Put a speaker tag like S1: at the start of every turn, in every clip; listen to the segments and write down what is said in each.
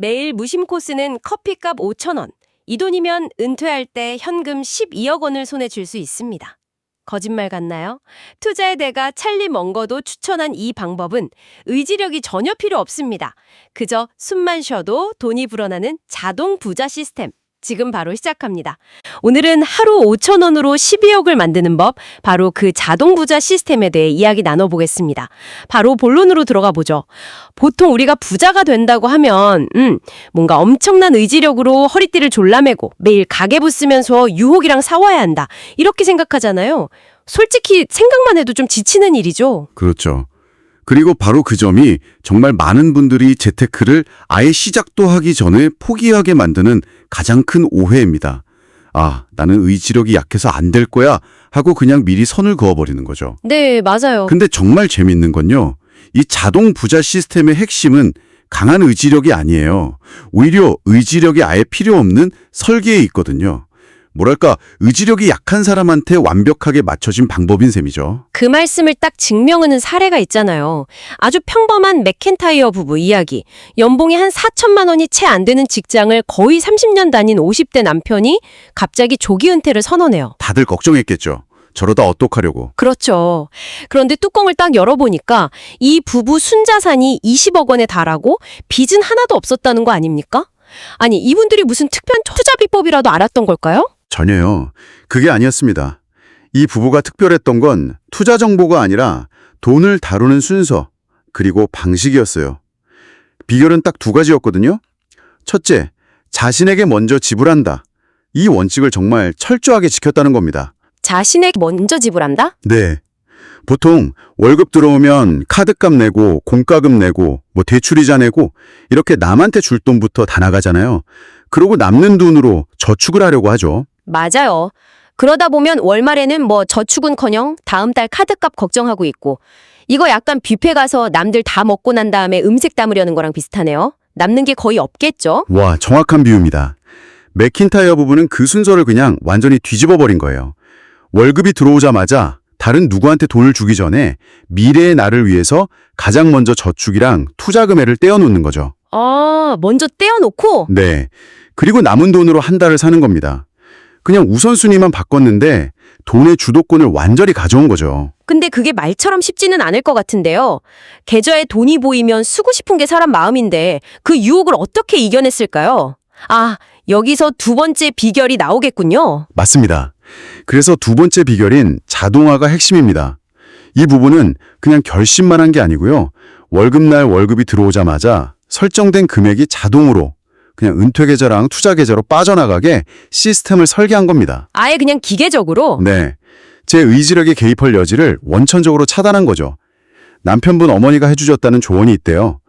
S1: 매일 무심코 쓰는 커피값 5,000원. 이 돈이면 은퇴할 때 현금 12억 원을 손에 쥘 수 있습니다. 거짓말 같나요? 투자의 대가 찰리 먼거도 추천한 이 방법은 의지력이 전혀 필요 없습니다. 그저 숨만 쉬어도 돈이 불어나는 자동 부자 시스템. 지금 바로 시작합니다. 오늘은 하루 5,000원으로 12억을 만드는 법, 바로 그 자동 부자 시스템에 대해 이야기 나눠보겠습니다. 바로 본론으로 들어가 보죠. 보통 우리가 부자가 된다고 하면 뭔가 엄청난 의지력으로 허리띠를 졸라매고 매일 가계부 쓰면서 유혹이랑 싸워야 한다. 이렇게 생각하잖아요. 솔직히 생각만 해도 좀 지치는 일이죠.
S2: 그렇죠. 그리고 바로 그 점이 정말 많은 분들이 재테크를 아예 시작도 하기 전에 포기하게 만드는 가장 큰 오해입니다. 아, 나는 의지력이 약해서 안 될 거야 하고 그냥 미리 선을 그어버리는 거죠.
S1: 네, 맞아요.
S2: 근데 정말 재밌는 건요. 이 자동 부자 시스템의 핵심은 강한 의지력이 아니에요. 오히려 의지력이 아예 필요 없는 설계에 있거든요. 뭐랄까, 의지력이 약한 사람한테 완벽하게 맞춰진 방법인 셈이죠.
S1: 그 말씀을 딱 증명하는 사례가 있잖아요. 아주 평범한 맥켄타이어 부부 이야기. 연봉이 한 4천만 원이 채 안 되는 직장을 거의 30년 다닌 50대 남편이 갑자기 조기 은퇴를 선언해요.
S2: 다들 걱정했겠죠. 저러다 어떡하려고.
S1: 그렇죠. 그런데 뚜껑을 딱 열어보니까 이 부부 순자산이 20억 원에 달하고 빚은 하나도 없었다는 거 아닙니까? 아니, 이분들이 무슨 특별 투자 비법이라도 알았던 걸까요?
S2: 전혀요. 그게 아니었습니다. 이 부부가 특별했던 건 투자 정보가 아니라 돈을 다루는 순서, 그리고 방식이었어요. 비결은 딱 두 가지였거든요. 첫째, 자신에게 먼저 지불한다. 이 원칙을 정말 철저하게 지켰다는 겁니다.
S1: 자신에게 먼저 지불한다?
S2: 네. 보통 월급 들어오면 카드값 내고 공과금 내고 대출이자 내고 이렇게 남한테 줄 돈부터 다 나가잖아요. 그러고 남는 돈으로 저축을 하려고 하죠.
S1: 맞아요. 그러다 보면 월말에는 저축은커녕 다음 달 카드값 걱정하고 있고, 이거 약간 뷔페 가서 남들 다 먹고 난 다음에 음식 담으려는 거랑 비슷하네요. 남는 게 거의 없겠죠?
S2: 와, 정확한 비유입니다. 맥킨타이어 부부는 그 순서를 그냥 완전히 뒤집어 버린 거예요. 월급이 들어오자마자 다른 누구한테 돈을 주기 전에 미래의 나를 위해서 가장 먼저 저축이랑 투자 금액을 떼어놓는 거죠.
S1: 아, 먼저 떼어놓고?
S2: 네. 그리고 남은 돈으로 한 달을 사는 겁니다. 그냥 우선순위만 바꿨는데 돈의 주도권을 완전히 가져온 거죠.
S1: 근데 그게 말처럼 쉽지는 않을 것 같은데요. 계좌에 돈이 보이면 쓰고 싶은 게 사람 마음인데 그 유혹을 어떻게 이겨냈을까요? 아, 여기서 두 번째 비결이 나오겠군요.
S2: 맞습니다. 그래서 두 번째 비결인 자동화가 핵심입니다. 이 부분은 그냥 결심만 한 게 아니고요. 월급날 월급이 들어오자마자 설정된 금액이 자동으로 그냥 은퇴 계좌랑 투자 계좌로 빠져나가게 시스템을 설계한 겁니다.
S1: 아예 그냥 기계적으로?
S2: 네. 제 의지력에 개입할 여지를 원천적으로 차단한 거죠. 남편분 어머니가 해주셨다는 조언이 있대요.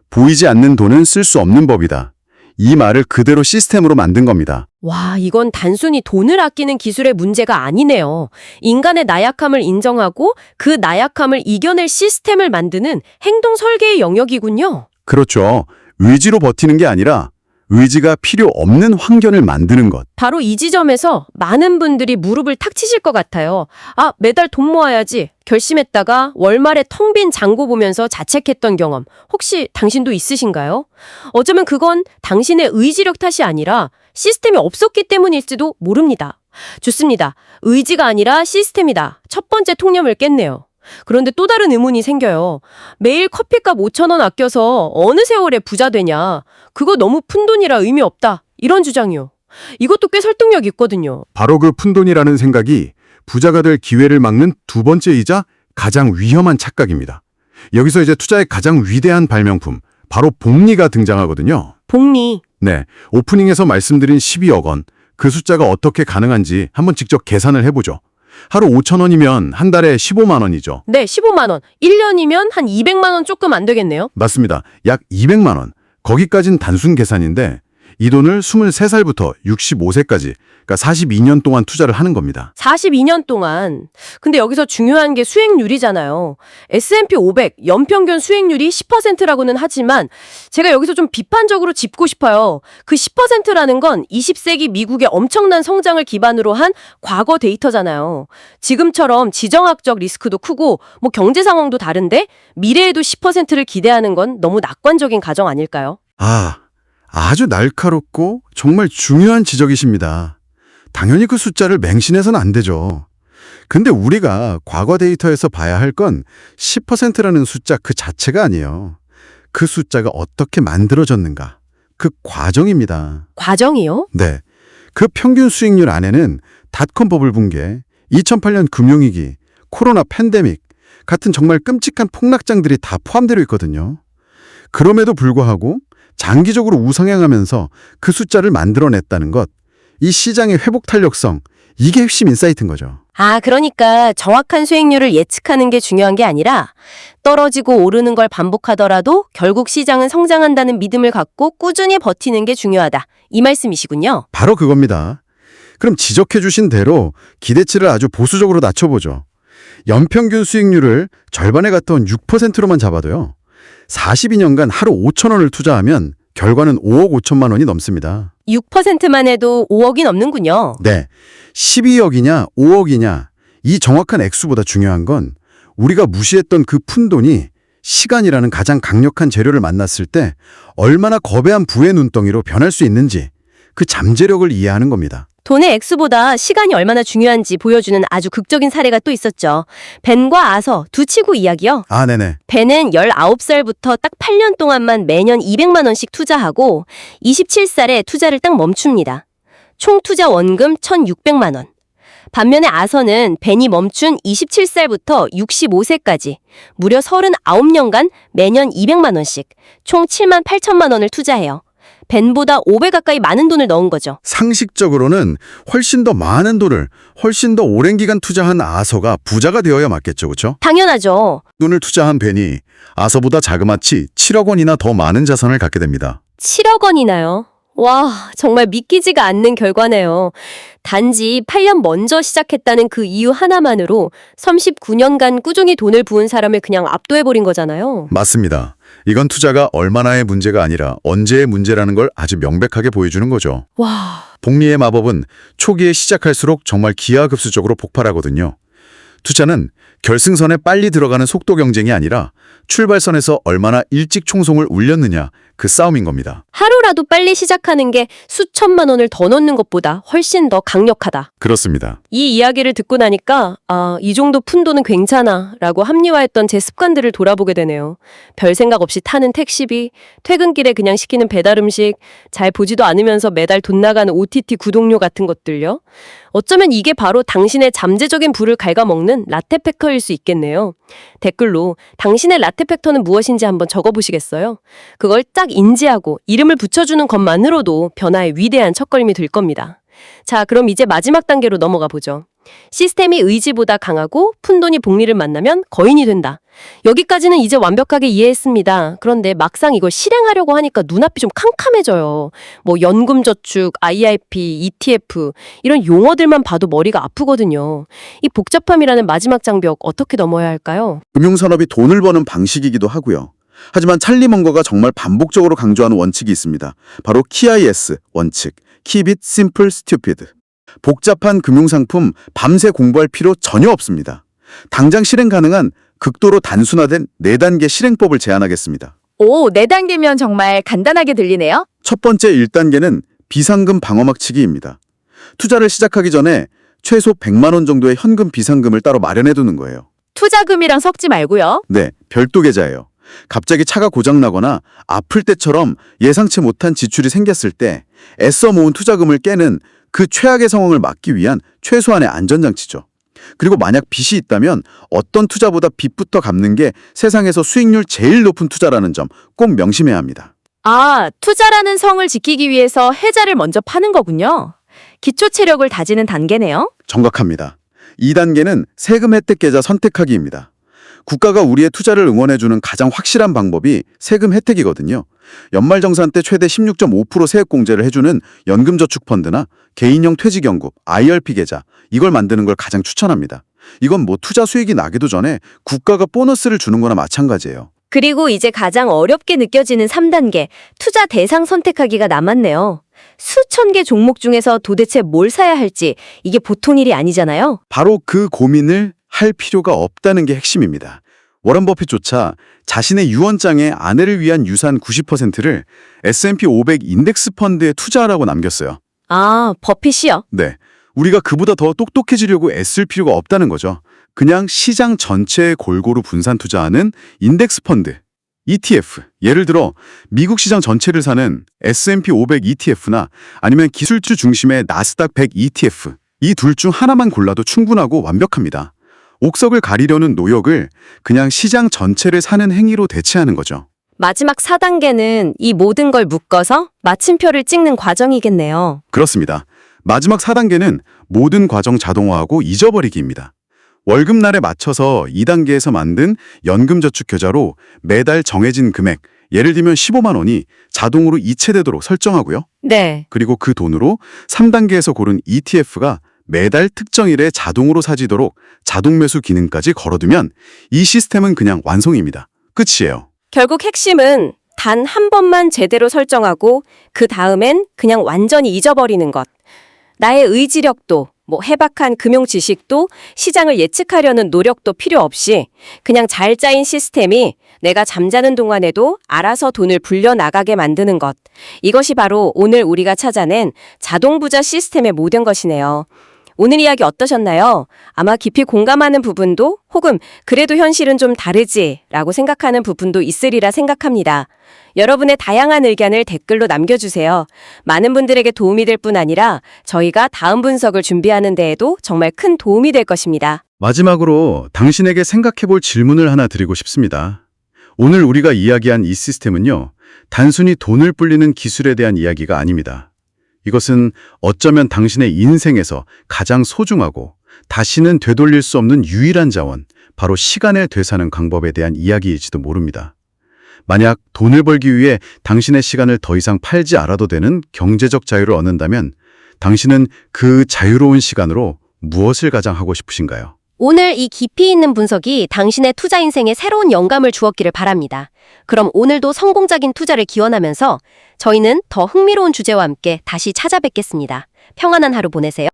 S2: 보이지 않는 돈은 쓸 수 없는 법이다. 이 말을 그대로 시스템으로 만든 겁니다.
S1: 와, 이건 단순히 돈을 아끼는 기술의 문제가 아니네요. 인간의 나약함을 인정하고 그 나약함을 이겨낼 시스템을 만드는 행동 설계의 영역이군요.
S2: 그렇죠. 의지로 버티는 게 아니라 의지가 필요 없는 환경을 만드는 것.
S1: 바로 이 지점에서 많은 분들이 무릎을 탁 치실 것 같아요. 아, 매달 돈 모아야지. 결심했다가 월말에 텅 빈 잔고 보면서 자책했던 경험 혹시 당신도 있으신가요? 어쩌면 그건 당신의 의지력 탓이 아니라 시스템이 없었기 때문일지도 모릅니다. 좋습니다. 의지가 아니라 시스템이다. 첫 번째 통념을 깼네요. 그런데 또 다른 의문이 생겨요. 매일 커피값 5,000원 아껴서 어느 세월에 부자 되냐. 그거 너무 푼돈이라 의미 없다. 이런 주장이요. 이것도 꽤 설득력 있거든요.
S2: 바로 그 푼돈이라는 생각이 부자가 될 기회를 막는 두 번째이자 가장 위험한 착각입니다. 여기서 이제 투자의 가장 위대한 발명품, 바로 복리가 등장하거든요.
S1: 복리.
S2: 네, 오프닝에서 말씀드린 12억 원, 그 숫자가 어떻게 가능한지 한번 직접 계산을 해보죠. 하루 5,000원이면 한 달에 15만 원이죠.
S1: 네, 15만 원. 1년이면 한 200만 원 조금 안 되겠네요.
S2: 맞습니다. 약 200만 원. 거기까진 단순 계산인데 이 돈을 23살부터 65세까지, 그러니까 42년 동안 투자를 하는 겁니다.
S1: 42년 동안. 근데 여기서 중요한 게 수익률이잖아요. S&P 500 연평균 수익률이 10%라고는 하지만 제가 여기서 좀 비판적으로 짚고 싶어요. 그 10%라는 건 20세기 미국의 엄청난 성장을 기반으로 한 과거 데이터잖아요. 지금처럼 지정학적 리스크도 크고 경제 상황도 다른데 미래에도 10%를 기대하는 건 너무 낙관적인 가정 아닐까요?
S2: 아주 날카롭고 정말 중요한 지적이십니다. 당연히 그 숫자를 맹신해서는 안 되죠. 근데 우리가 과거 데이터에서 봐야 할 건 10%라는 숫자 그 자체가 아니에요. 그 숫자가 어떻게 만들어졌는가. 그 과정입니다.
S1: 과정이요?
S2: 네. 그 평균 수익률 안에는 닷컴 버블 붕괴, 2008년 금융위기, 코로나 팬데믹 같은 정말 끔찍한 폭락장들이 다 포함되어 있거든요. 그럼에도 불구하고 장기적으로 우상향하면서 그 숫자를 만들어냈다는 것, 이 시장의 회복 탄력성, 이게 핵심 인사이트인 거죠.
S1: 아, 그러니까 정확한 수익률을 예측하는 게 중요한 게 아니라 떨어지고 오르는 걸 반복하더라도 결국 시장은 성장한다는 믿음을 갖고 꾸준히 버티는 게 중요하다. 이 말씀이시군요.
S2: 바로 그겁니다. 그럼 지적해 주신 대로 기대치를 아주 보수적으로 낮춰보죠. 연평균 수익률을 절반에 가까운 6%로만 잡아도요. 42년간 하루 5천 원을 투자하면 결과는 5억 5천만 원이 넘습니다.
S1: 6%만 해도 5억이 넘는군요.
S2: 네, 12억이냐 5억이냐 이 정확한 액수보다 중요한 건 우리가 무시했던 그 푼돈이 시간이라는 가장 강력한 재료를 만났을 때 얼마나 거대한 부의 눈덩이로 변할 수 있는지 그 잠재력을 이해하는 겁니다.
S1: 돈의 액수보다 시간이 얼마나 중요한지 보여주는 아주 극적인 사례가 또 있었죠. 벤과 아서 두 치구 이야기요.
S2: 아, 네네.
S1: 벤은 19살부터 딱 8년 동안만 매년 200만 원씩 투자하고 27살에 투자를 딱 멈춥니다. 총 투자 원금 1,600만 원. 반면에 아서는 벤이 멈춘 27살부터 65세까지 무려 39년간 매년 200만 원씩 총 7만 8천만 원을 투자해요. 벤보다 5배 가까이 많은 돈을 넣은 거죠.
S2: 상식적으로는 훨씬 더 많은 돈을 훨씬 더 오랜 기간 투자한 아서가 부자가 되어야 맞겠죠, 그렇죠?
S1: 당연하죠.
S2: 돈을 투자한 벤이 아서보다 자그마치 7억 원이나 더 많은 자산을 갖게 됩니다.
S1: 7억 원이나요? 와, 정말 믿기지가 않는 결과네요. 단지 8년 먼저 시작했다는 그 이유 하나만으로 39년간 꾸준히 돈을 부은 사람을 그냥 압도해버린 거잖아요.
S2: 맞습니다. 이건 투자가 얼마나의 문제가 아니라 언제의 문제라는 걸 아주 명백하게 보여주는 거죠.
S1: 와,
S2: 복리의 마법은 초기에 시작할수록 정말 기하급수적으로 폭발하거든요. 투자는 결승선에 빨리 들어가는 속도 경쟁이 아니라 출발선에서 얼마나 일찍 총송을 울렸느냐 그 싸움인 겁니다.
S1: 하루라도 빨리 시작하는 게 수천만 원을 더 넣는 것보다 훨씬 더 강력하다.
S2: 그렇습니다.
S1: 이 이야기를 듣고 나니까 이 정도 푼돈은 괜찮아 라고 합리화했던 제 습관들을 돌아보게 되네요. 별 생각 없이 타는 택시비, 퇴근길에 그냥 시키는 배달음식, 잘 보지도 않으면서 매달 돈 나가는 OTT 구독료 같은 것들요. 어쩌면 이게 바로 당신의 잠재적인 부를 갉아먹는 라떼 팩터일 수 있겠네요. 댓글로 당신의 라떼 팩터는 무엇인지 한번 적어보시겠어요? 그걸 딱 인지하고 이름을 붙여주는 것만으로도 변화의 위대한 첫걸음이 될 겁니다. 자, 그럼 이제 마지막 단계로 넘어가 보죠. 시스템이 의지보다 강하고 푼돈이 복리를 만나면 거인이 된다. 여기까지는 이제 완벽하게 이해했습니다. 그런데 막상 이걸 실행하려고 하니까 눈앞이 좀 캄캄해져요. 뭐 연금저축, IRP, ETF 이런 용어들만 봐도 머리가 아프거든요. 이 복잡함이라는 마지막 장벽 어떻게 넘어야 할까요?
S2: 금융산업이 돈을 버는 방식이기도 하고요. 하지만 찰리 먼거가 정말 반복적으로 강조하는 원칙이 있습니다. 바로 KIS 원칙, Keep it simple, stupid. 복잡한 금융상품 밤새 공부할 필요 전혀 없습니다. 당장 실행 가능한 극도로 단순화된 4단계 실행법을 제안하겠습니다.
S3: 오, 4단계면 정말 간단하게 들리네요.
S2: 첫 번째 1단계는 비상금 방어막치기입니다. 투자를 시작하기 전에 최소 100만 원 정도의 현금 비상금을 따로 마련해 두는 거예요.
S3: 투자금이랑 섞지 말고요.
S2: 네, 별도 계좌예요. 갑자기 차가 고장나거나 아플 때처럼 예상치 못한 지출이 생겼을 때 애써 모은 투자금을 깨는 그 최악의 상황을 막기 위한 최소한의 안전장치죠. 그리고 만약 빚이 있다면 어떤 투자보다 빚부터 갚는 게 세상에서 수익률 제일 높은 투자라는 점 꼭 명심해야 합니다.
S3: 아, 투자라는 성을 지키기 위해서 해자를 먼저 파는 거군요. 기초 체력을 다지는 단계네요.
S2: 정확합니다. 2단계는 세금 혜택 계좌 선택하기입니다. 국가가 우리의 투자를 응원해주는 가장 확실한 방법이 세금 혜택이거든요. 연말정산 때 최대 16.5% 세액공제를 해주는 연금저축펀드나 개인형 퇴직연금, IRP 계좌 이걸 만드는 걸 가장 추천합니다. 이건 뭐 투자 수익이 나기도 전에 국가가 보너스를 주는 거나 마찬가지예요.
S1: 그리고 이제 가장 어렵게 느껴지는 3단계, 투자 대상 선택하기가 남았네요. 수천 개 종목 중에서 도대체 뭘 사야 할지 이게 보통 일이 아니잖아요.
S2: 바로 그 고민을 할 필요가 없다는 게 핵심입니다. 워런 버핏조차 자신의 유언장에 아내를 위한 유산 90%를 S&P 500 인덱스 펀드에 투자하라고 남겼어요.
S3: 아, 버핏이요?
S2: 네, 우리가 그보다 더 똑똑해지려고 애쓸 필요가 없다는 거죠. 그냥 시장 전체에 골고루 분산 투자하는 인덱스 펀드, ETF, 예를 들어 미국 시장 전체를 사는 S&P 500 ETF나 아니면 기술주 중심의 나스닥 100 ETF, 이 둘 중 하나만 골라도 충분하고 완벽합니다. 옥석을 가리려는 노역을 그냥 시장 전체를 사는 행위로 대체하는 거죠.
S3: 마지막 4단계는 이 모든 걸 묶어서 마침표를 찍는 과정이겠네요.
S2: 그렇습니다. 마지막 4단계는 모든 과정 자동화하고 잊어버리기입니다. 월급날에 맞춰서 2단계에서 만든 연금저축계좌로 매달 정해진 금액, 예를 들면 15만 원이 자동으로 이체되도록 설정하고요.
S3: 네.
S2: 그리고 그 돈으로 3단계에서 고른 ETF가 매달 특정일에 자동으로 사지도록 자동 매수 기능까지 걸어두면 이 시스템은 그냥 완성입니다. 끝이에요.
S3: 결국 핵심은 단 한 번만 제대로 설정하고 그 다음엔 그냥 완전히 잊어버리는 것. 나의 의지력도, 해박한 금융 지식도, 시장을 예측하려는 노력도 필요 없이 그냥 잘 짜인 시스템이 내가 잠자는 동안에도 알아서 돈을 불려나가게 만드는 것. 이것이 바로 오늘 우리가 찾아낸 자동부자 시스템의 모든 것이네요. 오늘 이야기 어떠셨나요? 아마 깊이 공감하는 부분도 혹은 그래도 현실은 좀 다르지라고 생각하는 부분도 있으리라 생각합니다. 여러분의 다양한 의견을 댓글로 남겨주세요. 많은 분들에게 도움이 될 뿐 아니라 저희가 다음 분석을 준비하는 데에도 정말 큰 도움이 될 것입니다.
S2: 마지막으로 당신에게 생각해볼 질문을 하나 드리고 싶습니다. 오늘 우리가 이야기한 이 시스템은요, 단순히 돈을 불리는 기술에 대한 이야기가 아닙니다. 이것은 어쩌면 당신의 인생에서 가장 소중하고 다시는 되돌릴 수 없는 유일한 자원, 바로 시간을 되사는 방법에 대한 이야기일지도 모릅니다. 만약 돈을 벌기 위해 당신의 시간을 더 이상 팔지 않아도 되는 경제적 자유를 얻는다면 당신은 그 자유로운 시간으로 무엇을 가장 하고 싶으신가요?
S1: 오늘 이 깊이 있는 분석이 당신의 투자 인생에 새로운 영감을 주었기를 바랍니다. 그럼 오늘도 성공적인 투자를 기원하면서 저희는 더 흥미로운 주제와 함께 다시 찾아뵙겠습니다. 평안한 하루 보내세요.